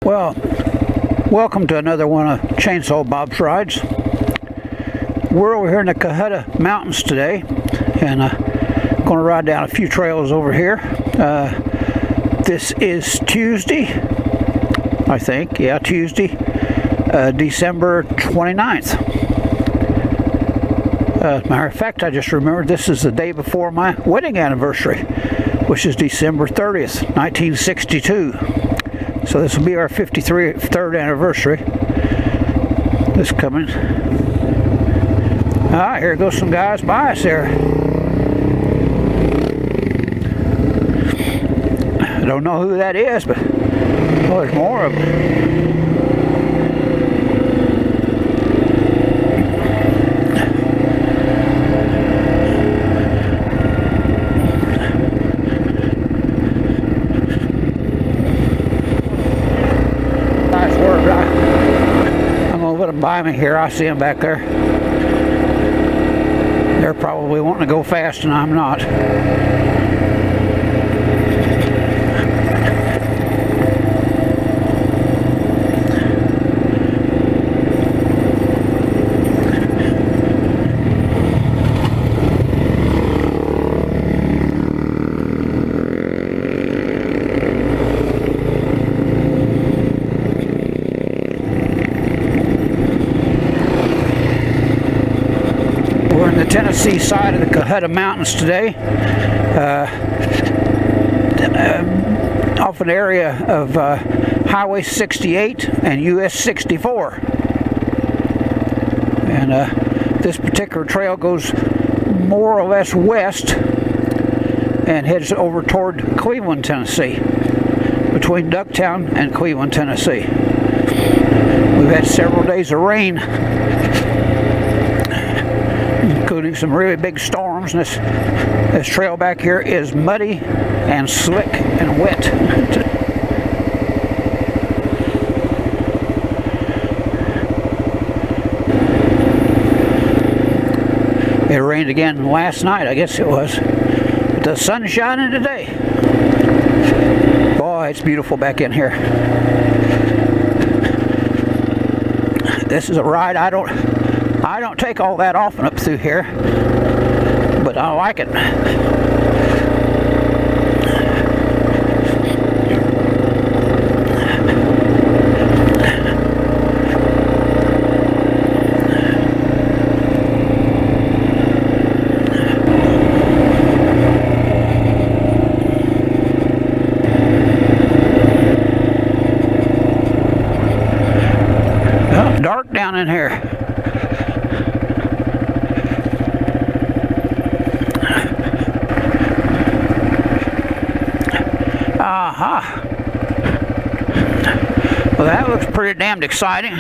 Well, welcome to another one of Chainsawbob's rides. We're over here in the Cahutta Mountains today, and going to ride down a few trails over here. This is Tuesday, I think. Yeah, Tuesday, December 29th. As a matter of fact, I just remembered this is the day before my wedding anniversary, which is December 30th, 1962. So this will be our 53rd anniversary. This coming. Here goes some guys by us there. I don't know who that is, but there's more of them. By me here, I see them back there. They're probably wanting to go fast and I'm not. The Tennessee side of the Cahutta Mountains today, off an area of Highway 68 and US 64. And this particular trail goes more or less west and heads over toward Cleveland, Tennessee, between Ducktown and Cleveland, Tennessee. We've had several days of rain, including some really big storms, and this trail back here is muddy and slick and wet. It rained again last night, I guess it was. But the sun's shining today. Boy, it's beautiful back in here. This is a ride I don't take all that often up through here, but I like it. Well, dark down in here. Well, that looks pretty damned exciting.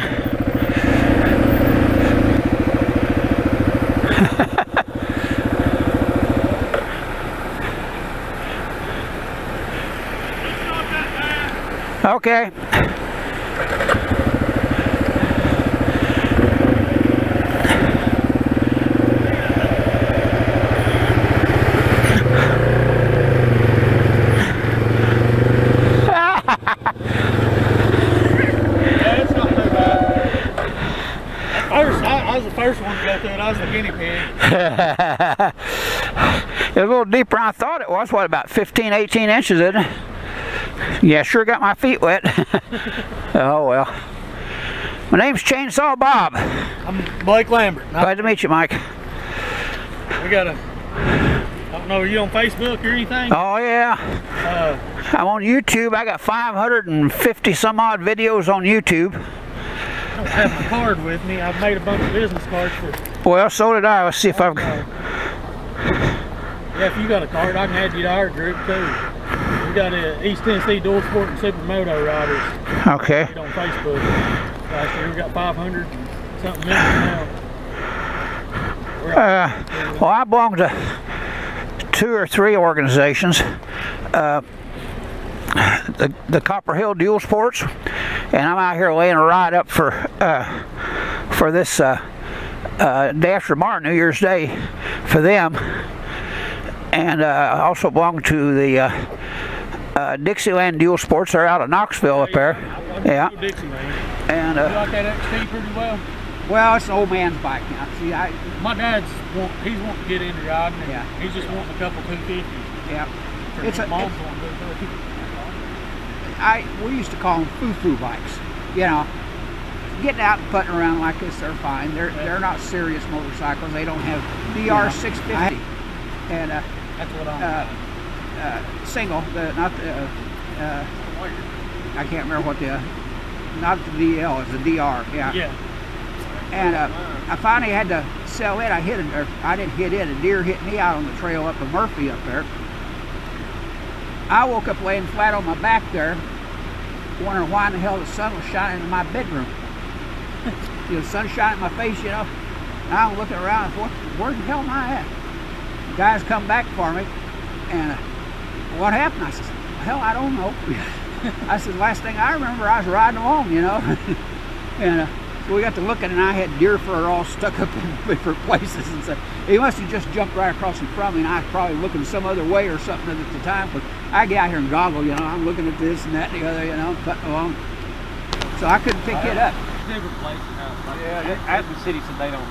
Okay. I was the first one to go through it. I was the guinea pig. It's a little deeper than I thought it was. What, about 15, 18 inches, isn't it? Yeah, sure got my feet wet. Oh, well. My name's Chainsawbob. I'm Blake Lambert. Glad to meet you, Mike. We got I don't know, are you on Facebook or anything? Oh, yeah. I'm on YouTube. I got 550 some odd videos on YouTube. I don't have my card with me. I've made a bunch of business cards for... Well, so did I. Let's see if I've... Yeah, if you got a card, I can add you to our group, too. We got East Tennessee Dual Sport and Supermoto riders. Okay. On Facebook. Last year we got 500 and something million now. Well, I belong to 2 or 3 organizations. The Copper Hill Dual Sports, and I'm out here laying a ride up for this day after tomorrow, New Year's Day, for them. And I also belong to the Dixieland Dual Sports. They're out of Knoxville up there. Yeah. Dixieland. And You like that XT pretty well? well, it's an old man's bike now. See, My dad's he's wanting to get into riding. Yeah. He's just wanting a couple 250s. yeah. It's mom's wanting to do We used to call them foo-foo bikes. You know, getting out and putting around like this, they're fine. They're not serious motorcycles. They don't have DR 650 and That's what I'm single. Not the I can't remember what not the DL. It's the DR. Yeah. Yeah. And I finally had to sell it. I didn't hit it. A deer hit me out on the trail up in Murphy up there. I woke up laying flat on my back there, wondering why in the hell the sun was shining in my bedroom. You know, the sun shining in my face, you know. And I'm looking around, where the hell am I at? The guys come back for me, and what happened? I said, hell, I don't know. I said, last thing I remember, I was riding along, you know. And so we got to looking, and I had deer fur all stuck up in different places, and so he must have just jumped right across in front of me, and I was probably looking some other way or something at the time. But I get out here and goggle, you know, I'm looking at this and that and the other, you know, cutting along. So I couldn't pick it up. different places. Yeah, at the city, so they don't.